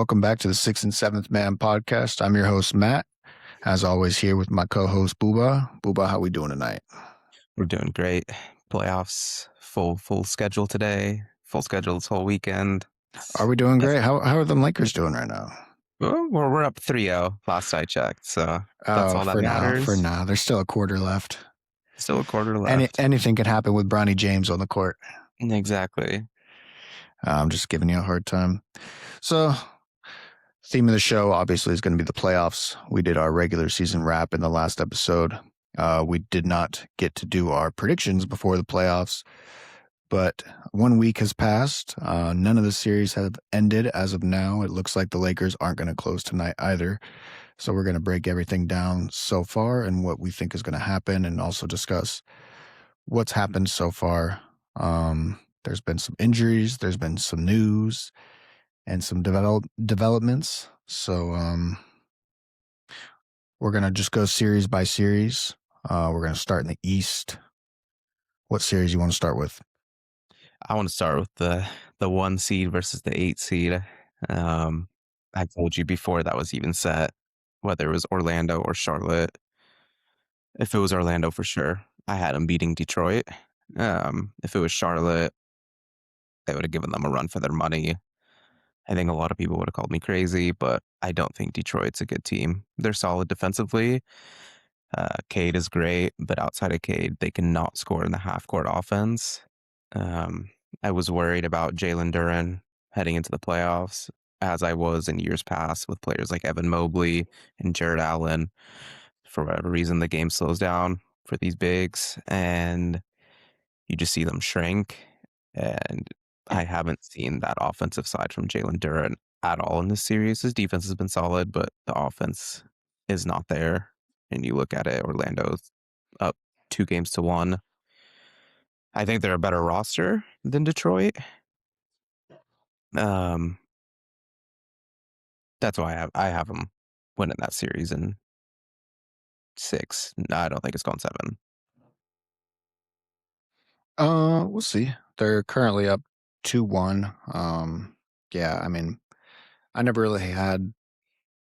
Welcome back to the Sixth and Seventh Man podcast. I'm your host, Matt. As always, here with my co-host, Booba. Booba, how we doing tonight? We're doing great. Playoffs, full schedule today. Full schedule this whole weekend. Are we doing great? How are the Lakers doing right now? Well, we're up 3-0 last I checked, so that's all that For matters. now. There's still a quarter left. Still a quarter left. Anything could happen with Bronny James on the court. Exactly. I'm just giving you a hard time. So, theme of the show obviously is going to be the playoffs. We did our regular season wrap in the last episode. We did not get to do our predictions before the playoffs, but 1 week has passed. None of the series have ended as of now. It looks like the Lakers aren't going to close tonight either. So we're going to break everything down so far and what we think is going to happen, and also discuss what's happened so far. There's been some injuries, there's been some news, and some developments. So we're going to just go series by series. We're going to start in the East. What series you want to start with? I want to start with the 1 seed versus the 8 seed. I told you before that was even set, whether it was Orlando or Charlotte. If it was Orlando, for sure, I had them beating Detroit. If it was Charlotte, they would have given them a run for their money. I think a lot of people would have called me crazy, but I don't think Detroit's a good team. They're solid defensively. Cade is great, but outside of Cade, they cannot score in the half-court offense. I was worried about Jalen Duren heading into the playoffs, as I was in years past with players like Evan Mobley and Jared Allen. For whatever reason, the game slows down for these bigs, and you just see them shrink. And I haven't seen that offensive side from Jalen Duren at all in this series. His defense has been solid, but the offense is not there. And you look at it, Orlando's up 2-1. I think they're a better roster than Detroit. That's why I have them winning that series in 6. No, I don't think it's gone 7. We'll see. They're currently up 2-1. Yeah, I mean, I never really had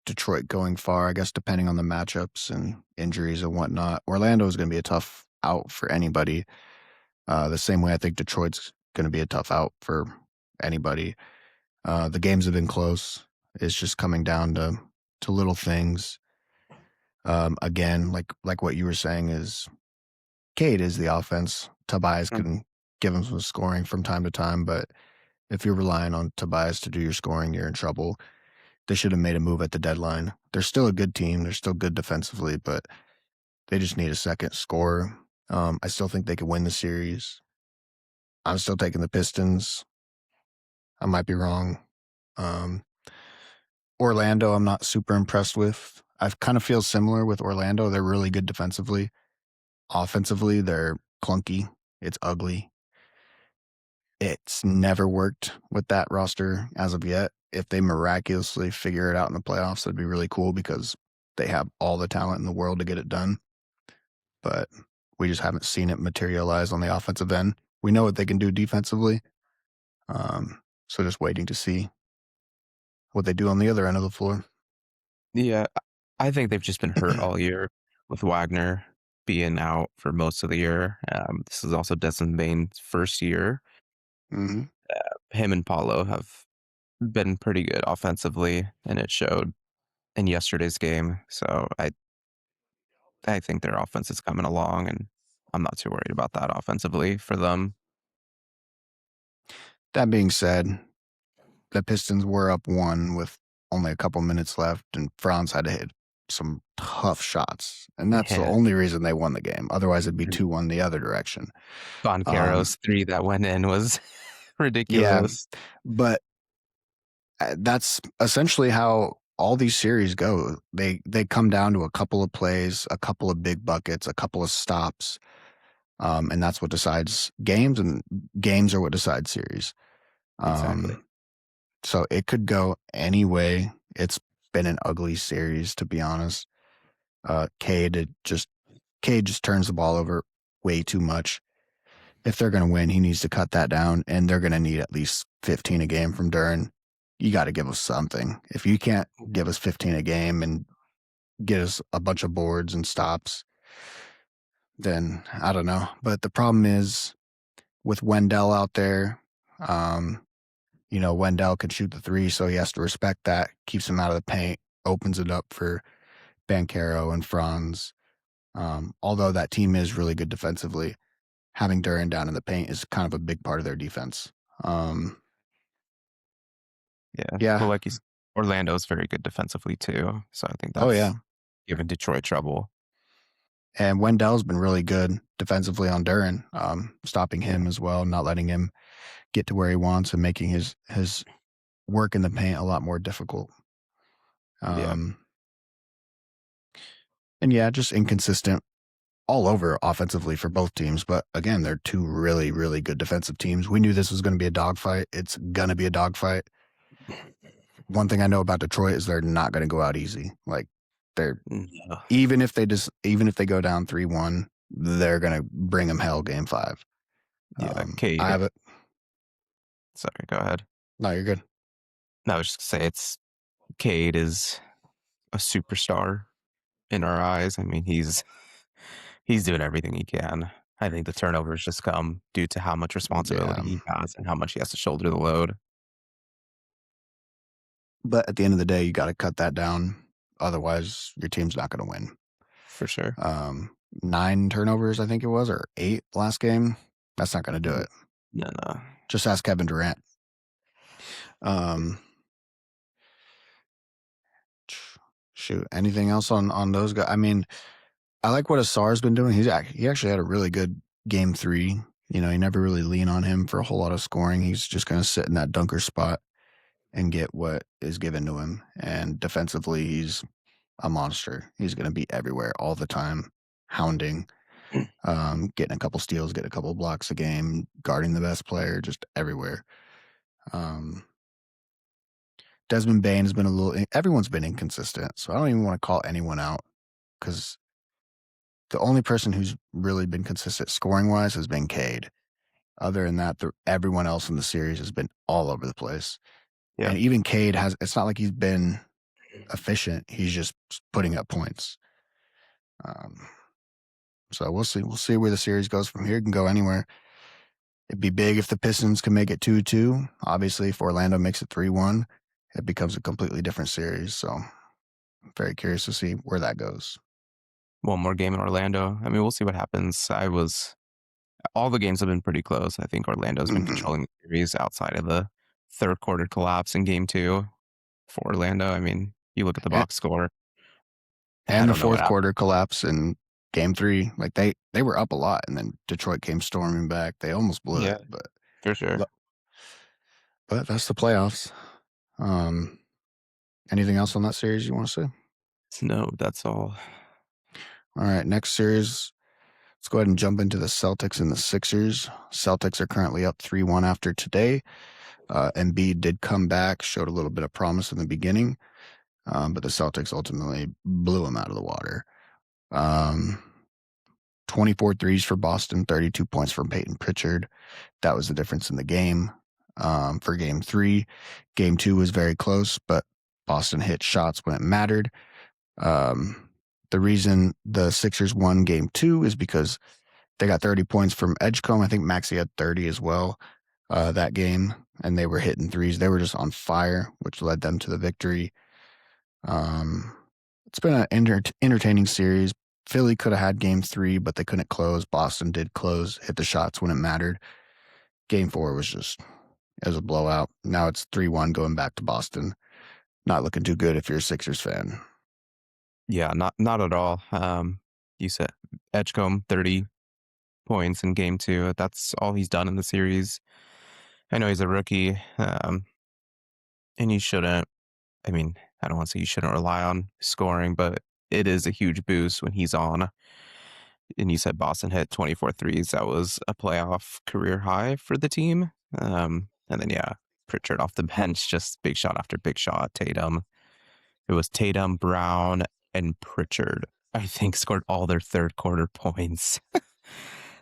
Detroit going far, I guess, depending on the matchups and injuries and whatnot. Orlando is going to be a tough out for anybody. The same way I think Detroit's going to be a tough out for anybody. The games have been close. It's just coming down to little things. Again, like what you were saying, is Cade is the offense. Tobias can give him some scoring from time to time, but if you're relying on Tobias to do your scoring, you're in trouble. They should have made a move at the deadline. They're still a good team. They're still good defensively, but they just need a second scorer. I still think they could win the series. I'm still taking the Pistons. I might be wrong. Orlando, I'm not super impressed with. I kind of feel similar with Orlando. They're really good defensively. Offensively, they're clunky. It's ugly. It's never worked with that roster as of yet. If they miraculously figure it out in the playoffs, that'd be really cool because they have all the talent in the world to get it done. But we just haven't seen it materialize on the offensive end. We know what they can do defensively. So just waiting to see what they do on the other end of the floor. Yeah, I think they've just been hurt all year with Wagner being out for most of the year. This is also Desmond Bane's first year. Mm-hmm. Him and Paulo have been pretty good offensively, and it showed in yesterday's game. So I think their offense is coming along, and I'm not too worried about that offensively for them. That being said, the Pistons were up 1 with only a couple minutes left, and Franz had to hit some tough shots. And that's the only reason they won the game. Otherwise, it'd be 2-1 the other direction. Banchero's 3 that went in was ridiculous. Yeah, but that's essentially how all these series go. They come down to a couple of plays, a couple of big buckets, a couple of stops. And that's what decides games, and games are what decide series. Exactly. So it could go any way. It's been an ugly series, to be honest. Cade just turns the ball over way too much. If they're going to win, he needs to cut that down, and they're going to need at least 15 a game from Duren. you got to give us something. If you can't give us 15 a game and get us a bunch of boards and stops, then I don't know. But the problem is with Wendell out there, Wendell could shoot the three, so he has to respect that, keeps him out of the paint, opens it up for Banchero and Franz. Although that team is really good defensively, having Duran down in the paint is kind of a big part of their defense. Yeah. Yeah. Well, like you said, Orlando's very good defensively too. So I think Oh, yeah. that's given Detroit trouble. And Wendell's been really good defensively on Duran, stopping him as well, not letting him get to where he wants and making his work in the paint a lot more difficult. Yeah. And yeah, just inconsistent all over offensively for both teams. But again, they're two really, really good defensive teams. We knew this was going to be a dogfight. It's going to be a dogfight. One thing I know about Detroit is they're not going to go out easy. Like they're even if they go down 3-1, they're going to bring them hell game 5. Yeah, Cade. I have it. Sorry, go ahead. No, you're good. No, I was just gonna say Cade is a superstar in our eyes. I mean, he's doing everything he can. I think the turnovers just come due to how much responsibility he has and how much he has to shoulder the load. But at the end of the day, you got to cut that down. Otherwise, your team's not going to win. For sure. 9 turnovers, I think it was, or 8 last game. That's not going to do it. No. Just ask Kevin Durant. Shoot, anything else on those guys? I mean, I like what Asar's been doing. He actually had a really good game 3. You never really lean on him for a whole lot of scoring. He's just going to sit in that dunker spot and get what is given to him. And defensively, he's a monster. He's going to be everywhere all the time, hounding, getting a couple steals, getting a couple blocks a game, guarding the best player, just everywhere. Desmond Bane has been everyone's been inconsistent, so I don't even want to call anyone out because the only person who's really been consistent scoring-wise has been Cade. Other than that, everyone else in the series has been all over the place. Yeah. And even Cade it's not like he's been efficient. He's just putting up points. So we'll see. We'll see where the series goes from here. It can go anywhere. It'd be big if the Pistons can make it 2-2. Obviously, if Orlando makes it 3-1, it becomes a completely different series. So I'm very curious to see where that goes. One more game in Orlando. I mean, we'll see what happens. All the games have been pretty close. I think Orlando's been controlling the series outside of the third quarter collapse in game 2 for Orlando. I mean, you look at the box score. And the fourth quarter collapse in game 3. Like they were up a lot and then Detroit came storming back. They almost blew it, but for sure. But that's the playoffs. Anything else on that series you want to say? No, that's all. All right, next series. Let's go ahead and jump into the Celtics and the Sixers. Celtics are currently up 3-1 after today. Embiid did come back, showed a little bit of promise in the beginning, but the Celtics ultimately blew him out of the water. 24 threes for Boston, 32 points from Peyton Pritchard. That was the difference in the game. For game 3, game 2 was very close, but Boston hit shots when it mattered. The reason the Sixers won game 2 is because they got 30 points from Edgecombe. I think Maxey had 30 as well that game, and they were hitting threes. They were just on fire, which led them to the victory. It's been an entertaining series. Philly could have had game 3, but they couldn't close. Boston did close, hit the shots when it mattered. Game 4 was a blowout. Now it's 3-1 going back to Boston. Not looking too good if you're a Sixers fan. Yeah, not at all. You said Edgecombe, 30 points in game 2. That's all he's done in the series. I know he's a rookie, and you shouldn't. I mean, I don't want to say you shouldn't rely on scoring, but it is a huge boost when he's on. And you said Boston hit 24 threes. That was a playoff career high for the team. And then, Pritchard off the bench, just big shot after big shot. Tatum. It was Tatum, Brown, and Pritchard, I think, scored all their third quarter points.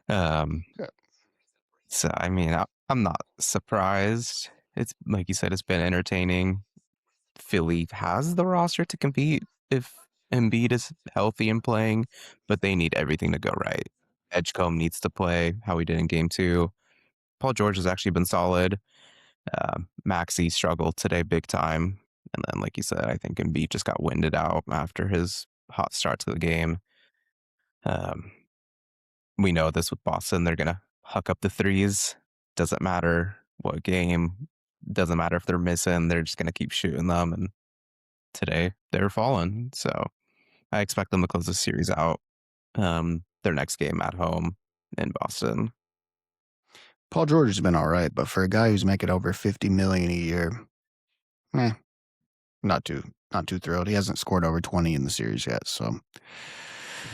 So, I mean, I'm not surprised. It's like you said, it's been entertaining. Philly has the roster to compete if Embiid is healthy and playing, but they need everything to go right. Edgecombe needs to play how he did in game two. Paul George has actually been solid. Maxi struggled today big time. And then, like you said, I think Embiid just got winded out after his hot start to the game. Um, we know this with Boston. They're going to huck up the threes. Doesn't matter what game. Doesn't matter if they're missing. They're just going to keep shooting them. And today they're falling. So I expect them to close the series out. Their next game at home in Boston. Paul George has been all right, but for a guy who's making over $50 million a year, not too thrilled. He hasn't scored over 20 in the series yet, so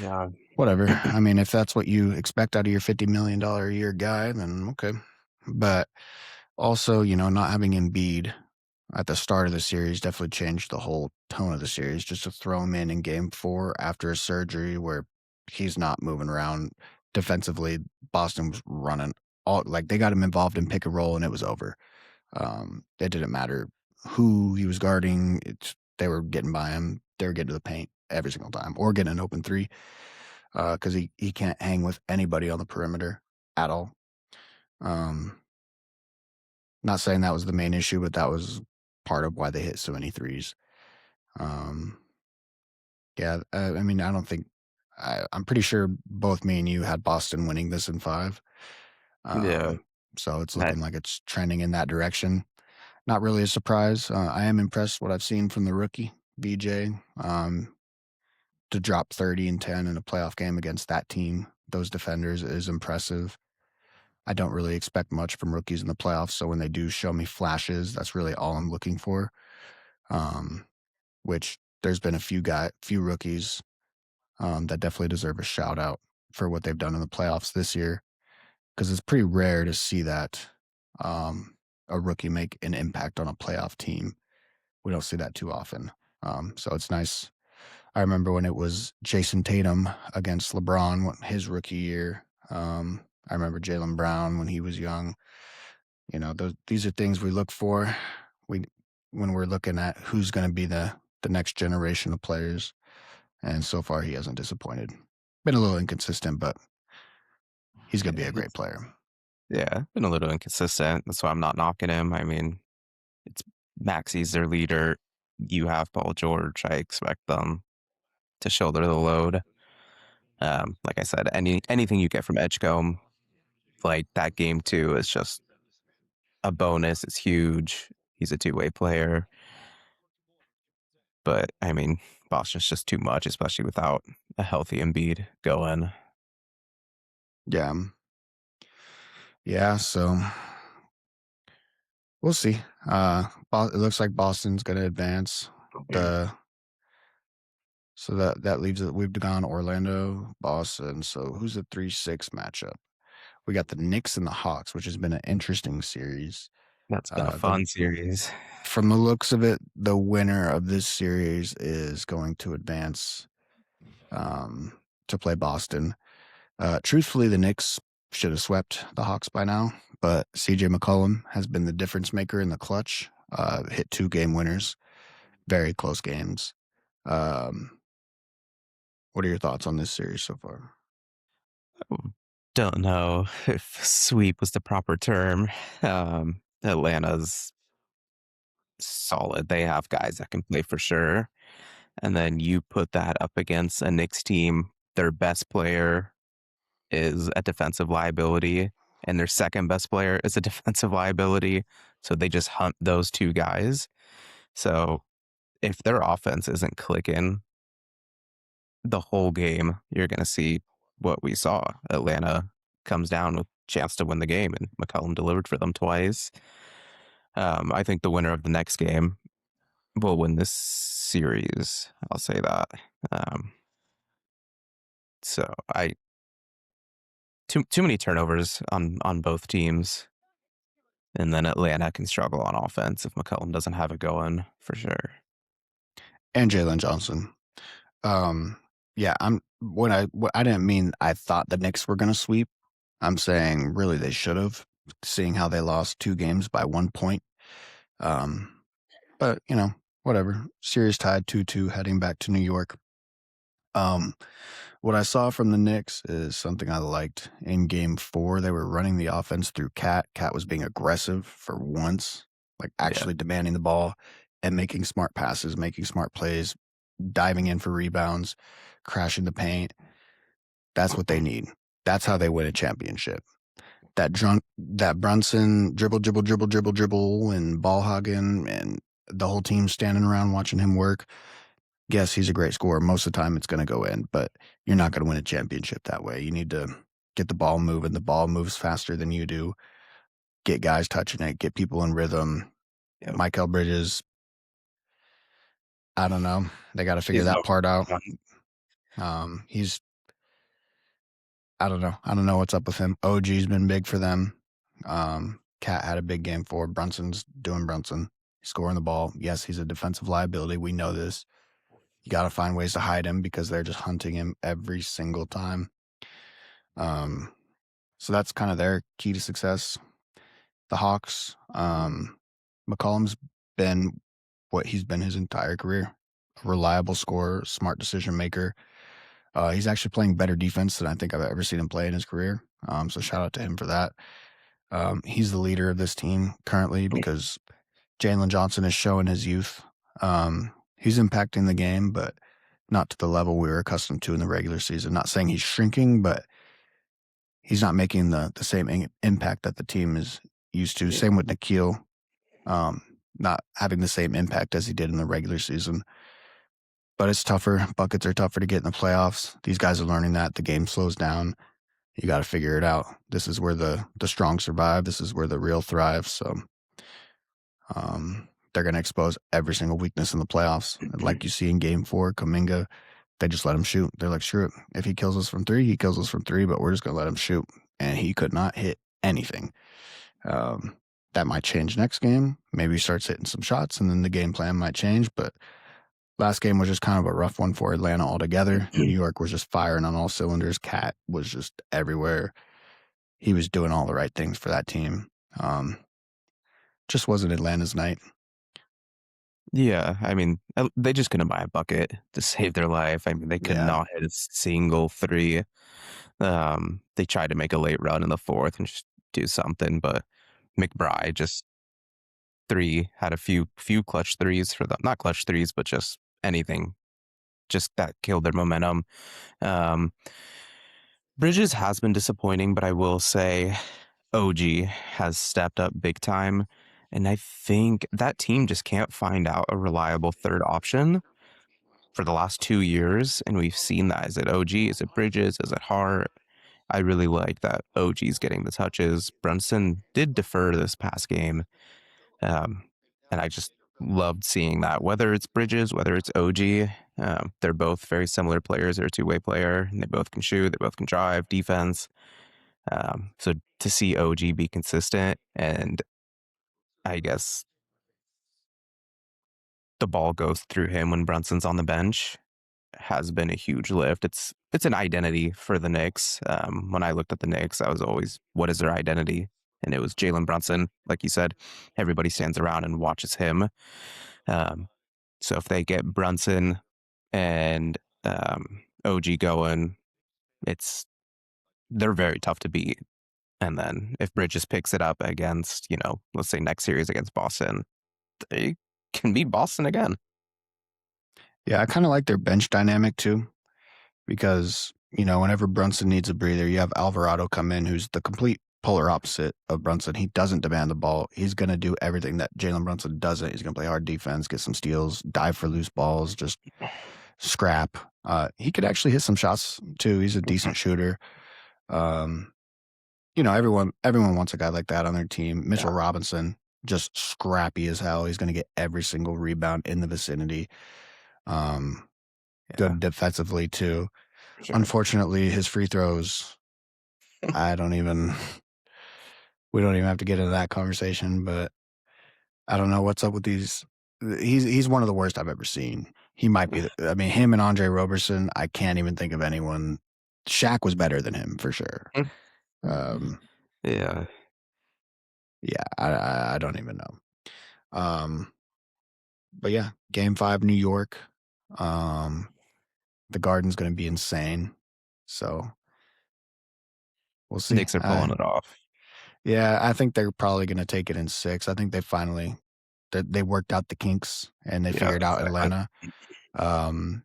Yeah. whatever. I mean, if that's what you expect out of your $50 million a year guy, then okay. But also, not having Embiid at the start of the series definitely changed the whole tone of the series. Just to throw him in game 4 after a surgery where he's not moving around defensively. Boston was running they got him involved in pick and roll and it was over. It didn't matter who he was guarding. They were getting by him. They were getting to the paint every single time or getting an open three because he can't hang with anybody on the perimeter at all. Not saying that was the main issue, but that was part of why they hit so many threes. Yeah, I mean, I don't think I'm pretty sure both me and you had Boston winning this in 5. Yeah. So it's looking like it's trending in that direction. Not really a surprise. I am impressed what I've seen from the rookie VJ. To drop 30 and 10 in a playoff game against that team, those defenders, is impressive. I don't really expect much from rookies in the playoffs, so when they do show me flashes, that's really all I'm looking for. Which there's been a few rookies that definitely deserve a shout out for what they've done in the playoffs this year, because it's pretty rare to see that a rookie make an impact on a playoff team. We don't see that too often. So it's nice. I remember when it was Jason Tatum against LeBron his rookie year. I remember Jaylen Brown when he was young. These are things we look for when we're looking at who's going to be the next generation of players. And so far, he hasn't disappointed. Been a little inconsistent, but he's going to be a great player. Yeah, been a little inconsistent. That's why I'm not knocking him. I mean, it's Maxi's their leader. You have Paul George. I expect them to shoulder the load. Like I said, anything you get from Edgecombe, like that game 2 is just a bonus. It's huge. He's a two-way player. But I mean, Boston's just too much, especially without a healthy Embiid going. Yeah. Yeah, so we'll see. It looks like Boston's going to advance. So that leaves it. We've gone Orlando, Boston. So who's the 3-6 matchup? We got the Knicks and the Hawks, which has been an interesting series. That's been a fun series. From the looks of it, the winner of this series is going to advance to play Boston. Truthfully, the Knicks should have swept the Hawks by now, but CJ McCollum has been the difference maker in the clutch. Hit 2 game winners, very close games. What are your thoughts on this series so far? Don't know if sweep was the proper term. Atlanta's solid. They have guys that can play for sure. And then you put that up against a Knicks team, their best player is a defensive liability, and their second best player is a defensive liability. So they just hunt those 2 guys. So if their offense isn't clicking the whole game, you're going to see what we saw. Atlanta comes down with a chance to win the game, and McCollum delivered for them twice. I think the winner of the next game will win this series. I'll say that. So too many turnovers on both teams, and then Atlanta can struggle on offense if McCollum doesn't have it going for sure. And Jalen Johnson. Yeah, I didn't mean I thought the Knicks were going to sweep. I'm saying really they should have, seeing how they lost 2 games by 1 point. Um, but whatever. Series tied 2-2 heading back to New York. Um, what I saw from the Knicks is something I liked. In game 4, they were running the offense through Cat. Cat was being aggressive for once, like Yeah. actually demanding the ball and making smart passes, making smart plays, diving in for rebounds, crashing the paint. That's what they need. That's how they win a championship. That Brunson dribble, dribble, dribble, dribble, dribble, and ball hogging, and the whole team standing around watching him work. Yes, he's a great scorer. Most of the time, it's going to go in, but you're not going to win a championship that way. You need to get the ball moving. The ball moves faster than you do. Get guys touching it. Get people in rhythm. Yep. Michael Bridges, I don't know. They got to figure He's that part out. no. He's I don't know. I don't know what's up with him. OG's been big for them. Cat had a big game for. Brunson's doing Brunson. He's scoring the ball. Yes, he's a defensive liability. We know this. You got to find ways to hide him because they're just hunting him every single time. So that's kind of their key to success. The Hawks, McCollum's been what he's been his entire career. A reliable scorer, smart decision maker. He's actually playing better defense than I think I've ever seen him play in his career. So shout out to him for that. He's the leader of this team currently because Jalen Johnson is showing his youth. He's impacting the game, but not to the level we were accustomed to in the regular season. Not saying he's shrinking, but he's not making the same impact that the team is used to. Same with Nikhil, not having the same impact as he did in the regular season. But it's tougher. Buckets are tougher to get in the playoffs. These guys are learning that. The game slows down. You got to figure it out. This is where the strong survive. This is where the real thrive. So they're going to expose every single weakness in the playoffs. And like you see in game 4, Kuminga, they just let him shoot. They're like, screw it. If he kills us from 3, he kills us from 3, but we're just going to let him shoot. And he could not hit anything. That might change next game. Maybe he starts hitting some shots and then the game plan might change. But last game was just kind of a rough one for Atlanta altogether. New York was just firing on all cylinders. Cat was just everywhere. He was doing all the right things for that team. Just wasn't Atlanta's night. Yeah, I mean, they just couldn't buy a bucket to save their life. I mean, they could not hit a single 3. They tried to make a late run in the 4th and just do something, but McBride just had a few clutch threes for them. Not clutch threes, but just anything. Just that killed their momentum. Bridges has been disappointing, but I will say OG has stepped up big time. And I think that team just can't find out a reliable third option for the last 2 years. And we've seen that. Is it OG? Is it Bridges? Is it Hart? I really like that OG's getting the touches. Brunson did defer this past game. And I just loved seeing that. Whether it's Bridges, whether it's OG, they're both very similar players. They're a two-way player. And they both can shoot. They both can drive, defense. So to see OG be consistent and I guess the ball goes through him when Brunson's on the bench has been a huge lift. It's an identity for the Knicks. When I looked at the Knicks, I was always, what is their identity? And it was Jalen Brunson. Like you said, everybody stands around and watches him. So if they get Brunson and OG going, they're very tough to beat. And then if Bridges picks it up against, let's say next series against Boston, they can beat Boston again. Yeah, I kind of like their bench dynamic too, because, whenever Brunson needs a breather, you have Alvarado come in, who's the complete polar opposite of Brunson. He doesn't demand the ball. He's going to do everything that Jalen Brunson doesn't. He's going to play hard defense, get some steals, dive for loose balls, just scrap. He could actually hit some shots too. He's a decent shooter. Everyone wants a guy like that on their team. Mitchell Robinson, just scrappy as hell. He's going to get every single rebound in the vicinity. Good defensively too. Sure. Unfortunately, his free throws, we don't even have to get into that conversation, but I don't know what's up with these. He's one of the worst I've ever seen. He might be. Him and Andre Roberson, I can't even think of anyone. Shaq was better than him for sure. Yeah. Yeah, I don't even know. Um, but yeah, Game 5, New York. Um, the Garden's going to be insane. So we'll see. Knicks are pulling it off. Yeah, I think they're probably going to take it in 6. I think they finally they worked out the kinks and they Yeah, figured out exactly. Atlanta. Um,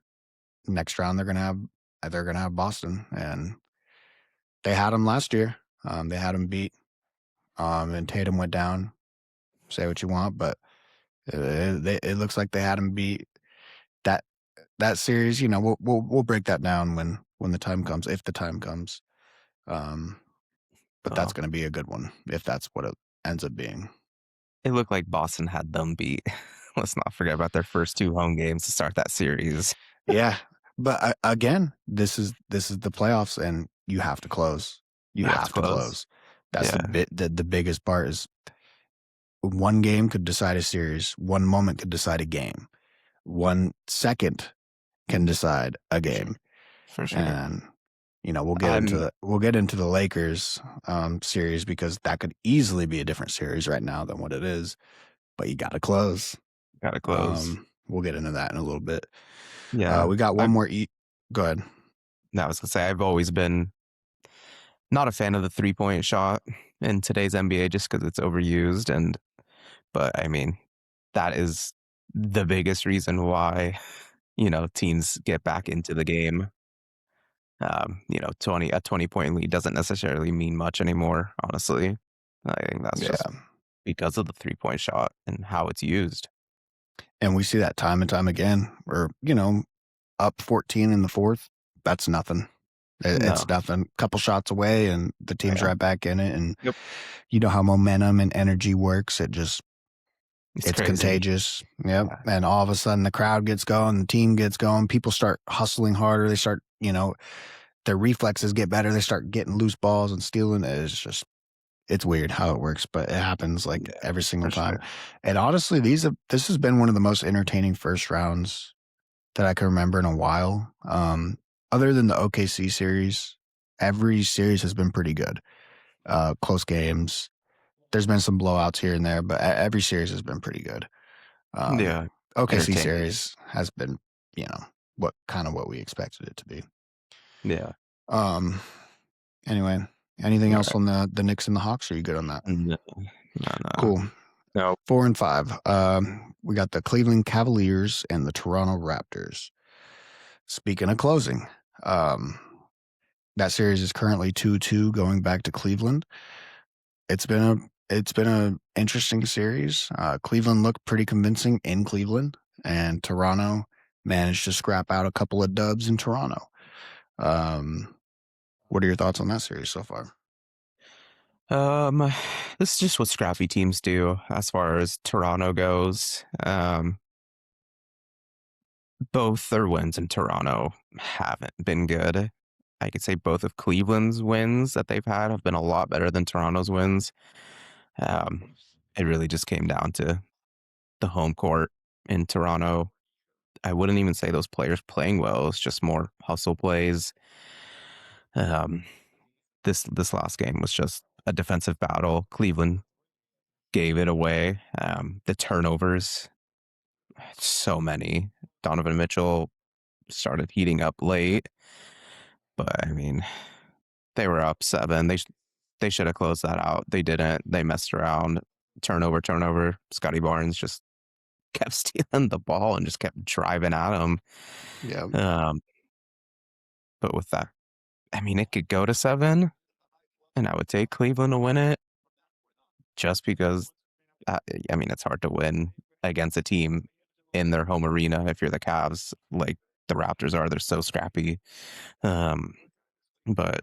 next round they're gonna have Boston, and they had them last year. They had them beat. And Tatum went down. Say what you want, but it looks like they had him beat. That that series. We'll break that down when the time comes, if the time comes. Um, but that's Well, going to be a good one if that's what it ends up being. it looked like Boston had them beat. Let's not forget about their first 2 home games to start that series. Yeah, but again, this is the playoffs, and you have to close. You You have to have to close. close. That's Yeah, the biggest part is one game could decide a series. One moment could decide a game. 1 second can decide a game. for sure. And I'm we'll get into the Lakers series because that could easily be a different series right now than what it is. But you got to close. gotta close. We'll get into that in a little bit. Yeah, We got one I've more. Go ahead. no, I was gonna say I've always been not a fan of the 3-point shot in today's NBA just because it's overused, but I mean, that is the biggest reason why, teams get back into the game. 20-point lead doesn't necessarily mean much anymore, honestly. I think that's just Yeah, because of the 3-point shot and how it's used. and we see that time and time again. We're up 14 in the fourth. That's nothing. It's No. nothing. Couple shots away, and the team's Yeah. right back in it. And Yep. you know how momentum and energy works. It's It's crazy. contagious. Yep. Yeah. And all of a sudden, the crowd gets going, the team gets going. People start hustling harder. They start, their reflexes get better. They start getting loose balls and stealing. It's weird how it works, but it happens like Yeah, every single for time. sure. And honestly, this has been one of the most entertaining first rounds that I can remember in a while. Other than the OKC series, every series has been pretty good. Close games. There's been some blowouts here and there, but every series has been pretty good. Yeah. OKC Entertaining. series has been, what we expected it to be. Yeah. Um, anyway, anything else Alright. on the Knicks and the Hawks? Are you good on that? No. No. Cool. No. 4 and 5. We got the Cleveland Cavaliers and the Toronto Raptors. Speaking of closing, um, that series is currently 2-2 going back to Cleveland. It's been a interesting series. Cleveland looked pretty convincing in Cleveland, and Toronto managed to scrap out a couple of dubs in Toronto. What are your thoughts on that series so far? Um, this is just what scrappy teams do as far as Toronto goes. Both their wins in Toronto haven't been good. I could say both of Cleveland's wins that they've had have been a lot better than Toronto's wins. Um, it really just came down to the home court in Toronto. I wouldn't even say those players playing well. It's just more hustle plays. Um, this last game was just a defensive battle. Cleveland gave it away. The turnovers, so many. Donovan Mitchell started heating up late, but I mean, they were up 7. They should have closed that out. They didn't. They messed around. Turnover. Scotty Barnes just kept stealing the ball and just kept driving at him. Yeah. Um, but with that, I mean, it could go to 7, and I would take Cleveland to win it just because, I mean, it's hard to win against a team in their home arena if you're the Cavs, like the Raptors are. They're so scrappy. Um, but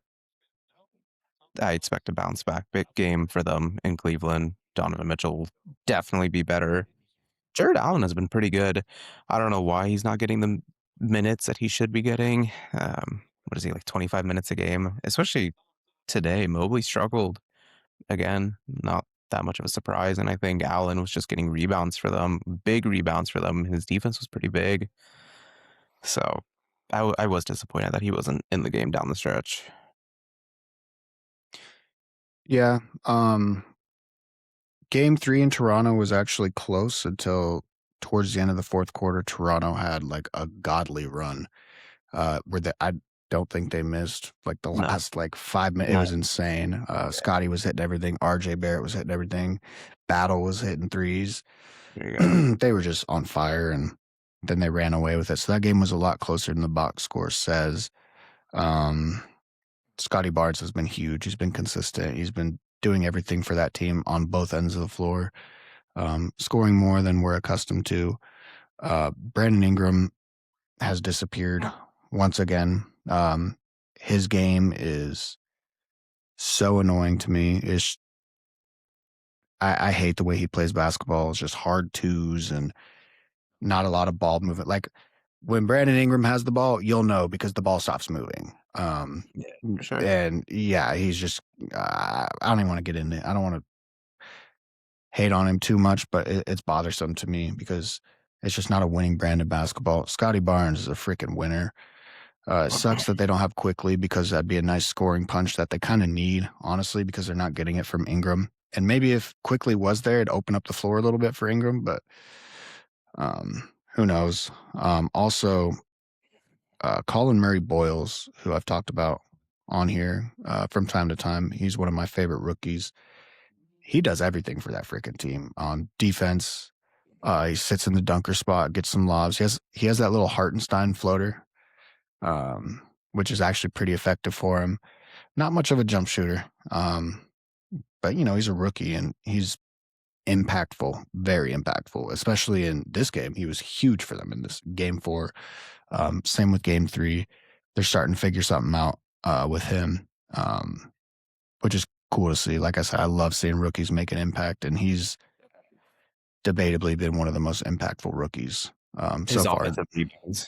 I expect a bounce back big game for them in Cleveland. Donovan Mitchell will definitely be better. Jared Allen has been pretty good. I don't know why he's not getting the minutes that he should be getting. What is he, like 25 minutes a game? Especially today, Mobley struggled again. Not that much of a surprise. And I think Allen was just getting rebounds for them, big rebounds for them. His defense was pretty big. So I was disappointed that he wasn't in the game down the stretch. Yeah. Game 3 in Toronto was actually close until towards the end of the fourth quarter. Toronto had like a godly run, I don't think they missed like the No, last like 5 minutes. It no, was insane. Scotty was hitting everything. RJ Barrett was hitting everything. Battle was hitting threes. there you go. They were just on fire, and then they ran away with it. So that game was a lot closer than the box score says. Um, Scotty Barnes has been huge. He's been consistent. He's been doing everything for that team on both ends of the floor, scoring more than we're accustomed to. Brandon Ingram has disappeared once again. His game is so annoying to me. I hate the way he plays basketball. It's just hard twos and not a lot of ball movement. Like when Brandon Ingram has the ball, you'll know because the ball stops moving. Yeah, for sure. And yeah, he's just, I don't even want to get into it. I don't want to hate on him too much, but it's bothersome to me because it's just not a winning brand of basketball. Scotty Barnes is a freaking winner. It sucks that they don't have quickly because that'd be a nice scoring punch that they kind of need, honestly, because they're not getting it from Ingram. And maybe if quickly was there, it'd open up the floor a little bit for Ingram, but who knows? Also, Colin Murray Boyles, who I've talked about on here from time to time, he's one of my favorite rookies. He does everything for that freaking team on defense. He sits in the dunker spot, gets some lobs. He has that little Hartenstein floater, which is actually pretty effective for him. Not much of a jump shooter, but he's a rookie and he's impactful, very impactful, especially in this game. He was huge for them in this game 4. Same with game 3. They're starting to figure something out with him, which is cool to see. Like I said, I love seeing rookies make an impact, and he's debatably been one of the most impactful rookies so His far. offensive rebounds.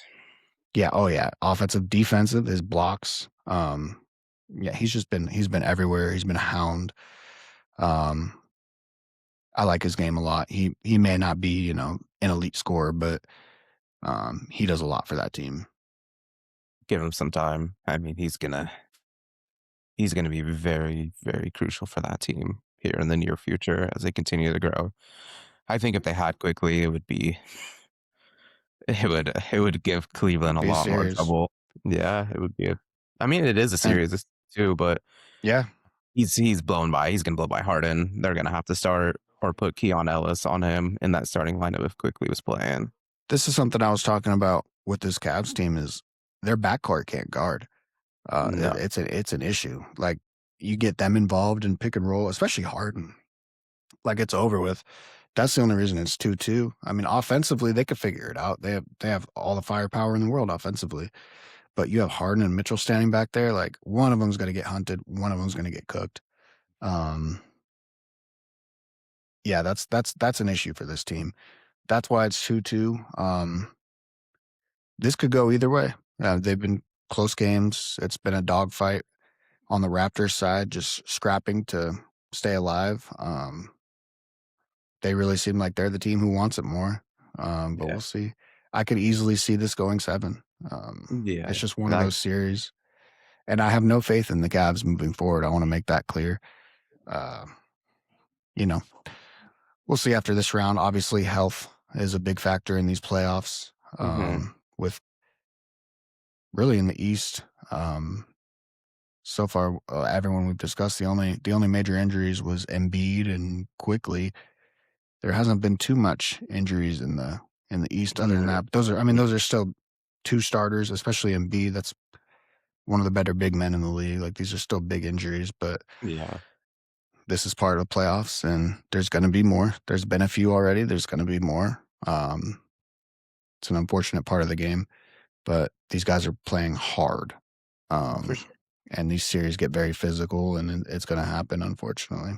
Yeah. Oh yeah. Offensive, defensive, his blocks. Yeah, he's been everywhere. He's been a hound. I like his game a lot. He may not be, an elite scorer, but he does a lot for that team. Give him some time. I mean, he's gonna be very, very crucial for that team here in the near future as they continue to grow. I think if they had quickly, it would give Cleveland a Be lot more serious. trouble. Yeah, it would be. I mean, it is a And series too, but yeah, he's blown by. He's gonna blow by Harden. They're gonna have to start or put Keon Ellis on him in that starting lineup if quickly was playing. this is something I was talking about with this Cavs team is their backcourt can't guard. No, It's an issue. Like you get them involved in pick and roll, especially Harden. Like it's over with. That's the only reason it's 2-2. I mean, offensively, they could figure it out. They have all the firepower in the world offensively. But you have Harden and Mitchell standing back there. Like one of them's going to get hunted. One of them's going to get cooked. Um, yeah, that's an issue for this team. That's why it's 2-2. This could go either way. They've been close games. It's been a dogfight on the Raptors side, just scrapping to stay alive. They really seem like they're the team who wants it more. But yeah, we'll see. I could easily see this going 7. yeah. It's just one of That those series. And I have no faith in the Cavs moving forward. I want to make that clear. Uh, you know, we'll see after this round. Obviously, health is a big factor in these playoffs. mhm. With really in the East, so far everyone we've discussed, the only major injuries was Embiid and Quickly. There hasn't been too much injuries in the East. Other than Mm, that, those are still 2 starters, especially Embiid. That's one of the better big men in the league. Like these are still big injuries, but yeah. this is part of the playoffs, and there's going to be more. There's been a few already. There's going to be more. It's an unfortunate part of the game, but these guys are playing hard. For sure. And these series get very physical, and it's going to happen, unfortunately.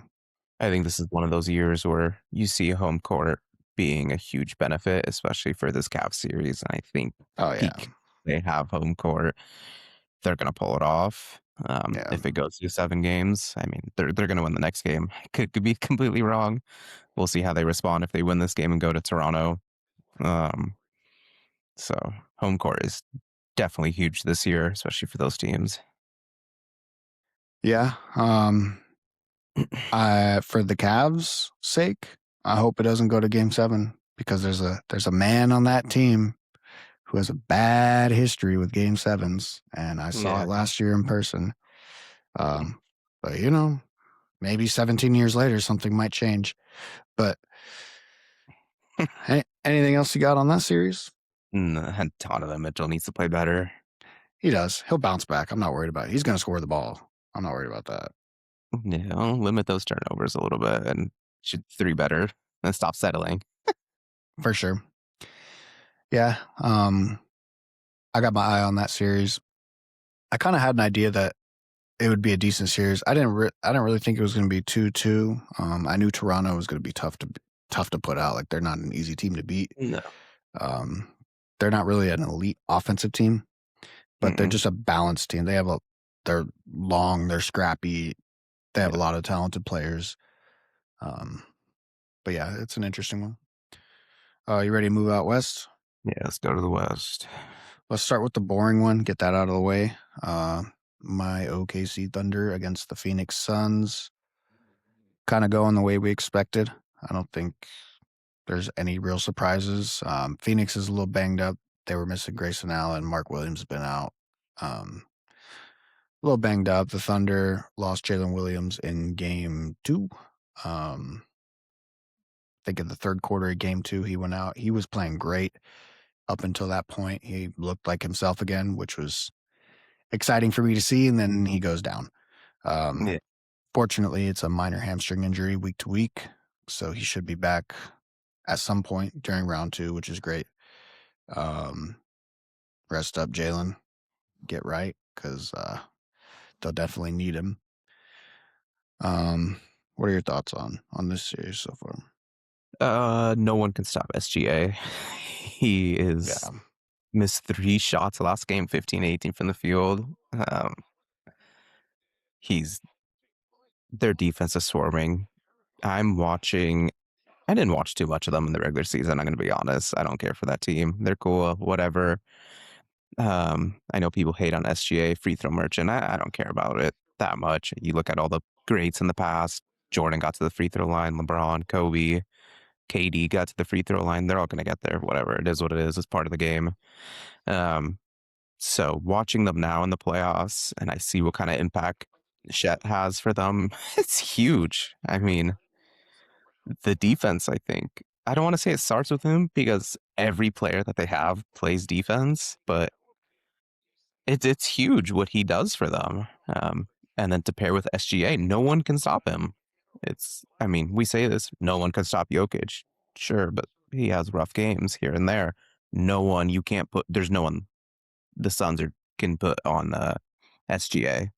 I think this is one of those years where you see home court being a huge benefit, especially for this Cavs series. And I think Oh yeah, peak they have home court, they're going to pull it off. yeah. If it goes to 7 games, I mean, they're going to win the next game. Could be completely wrong. We'll see how they respond if they win this game and go to Toronto. Um, so home court is definitely huge this year, especially for those teams. Yeah. For the Cavs' sake, I hope it doesn't go to Game 7 because there's a man on that team who has a bad history with Game 7s, and I saw Yeah. it last year in person. Um, but maybe 17 years later something might change. But anything else you got on that series? A ton of them. Mitchell needs to play better. He does. He'll bounce back. I'm not worried about it. He's going to score the ball. I'm not worried about that. Limit those turnovers a little bit and shoot three better and stop settling. For sure. Yeah. I got my eye on that series. I kind of had an idea that it would be a decent series. I didn't really think it was going to be 2-2. I knew Toronto was going to be tough to put out. Like, they're not an easy team to beat. No. They're not really an elite offensive team, but they're just a balanced team. They're long, they're scrappy. They have a lot of talented players. But yeah, it's an interesting one. You ready to move out west? Yeah, let's go to the West. Let's start with the boring one. Get that out of the way. My OKC Thunder against the Phoenix Suns. Kind of going the way we expected. I don't think there's any real surprises. Phoenix is a little banged up. They were missing Grayson Allen. Mark Williams has been out. A little banged up. The Thunder lost Jalen Williams in game 2. I think in the third quarter of game 2, he went out. He was playing great up until that point. He looked like himself again, which was exciting for me to see, and then he goes down. Fortunately, it's a minor hamstring injury week to week, so he should be back at some point during round 2, which is great. Rest up, Jalen. Get right, because they'll definitely need him. What are your thoughts on this series so far? No one can stop SGA. He is missed 3 shots last game, 15-18 from the field. Their defense is swarming. I didn't watch too much of them in the regular season. I'm going to be honest. I don't care for that team. They're cool, whatever. I know people hate on SGA, free throw merchant. I don't care about it that much. You look at all the greats in the past. Jordan got to the free throw line. LeBron, Kobe, KD got to the free throw line. They're all going to get there. Whatever. It is what it is. It's part of the game. So watching them now in the playoffs, and I see what kind of impact Chet has for them, it's huge. I mean, the defense, I think, I don't want to say it starts with him because every player that they have plays defense, but it's huge what he does for them. And then to pair with SGA, no one can stop him. We say this, no one can stop Jokic. Sure, but he has rough games here and there. There's no one the Suns can put on SGA.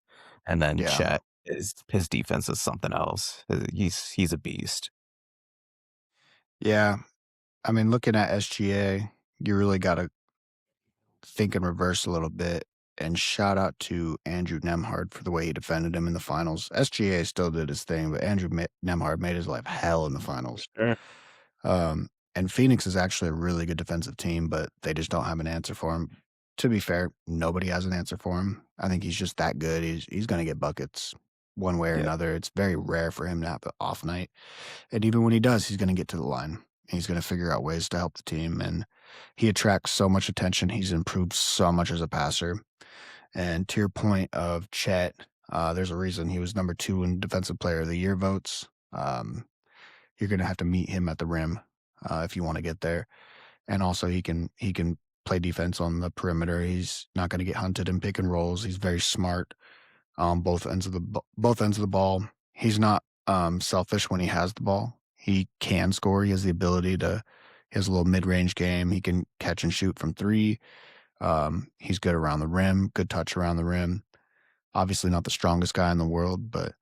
And then Chet, his defense is something else. He's a beast. Yeah. I mean, looking at SGA, you really got to think in reverse a little bit. And shout out to Andrew Nembhard for the way he defended him in the finals. SGA still did his thing, but Andrew Nembhard made his life hell in the finals. Sure. And Phoenix is actually a really good defensive team, but they just don't have an answer for him. To be fair, nobody has an answer for him. I think he's just that good. He's going to get buckets one way or another. It's very rare for him to have an off night. And even when he does, he's going to get to the line. He's going to figure out ways to help the team. And he attracts so much attention. He's improved so much as a passer. And to your point of Chet, there's a reason he was number 2 in Defensive Player of the Year votes. You're going to have to meet him at the rim if you want to get there. And also he can play defense on the perimeter. He's not going to get hunted in pick and rolls. He's very smart on both ends of the ball. He's not selfish when he has the ball. He can score. He has the ability to. He has a little mid-range game. He can catch and shoot from 3. He's good around the rim. Good touch around the rim. Obviously not the strongest guy in the world, but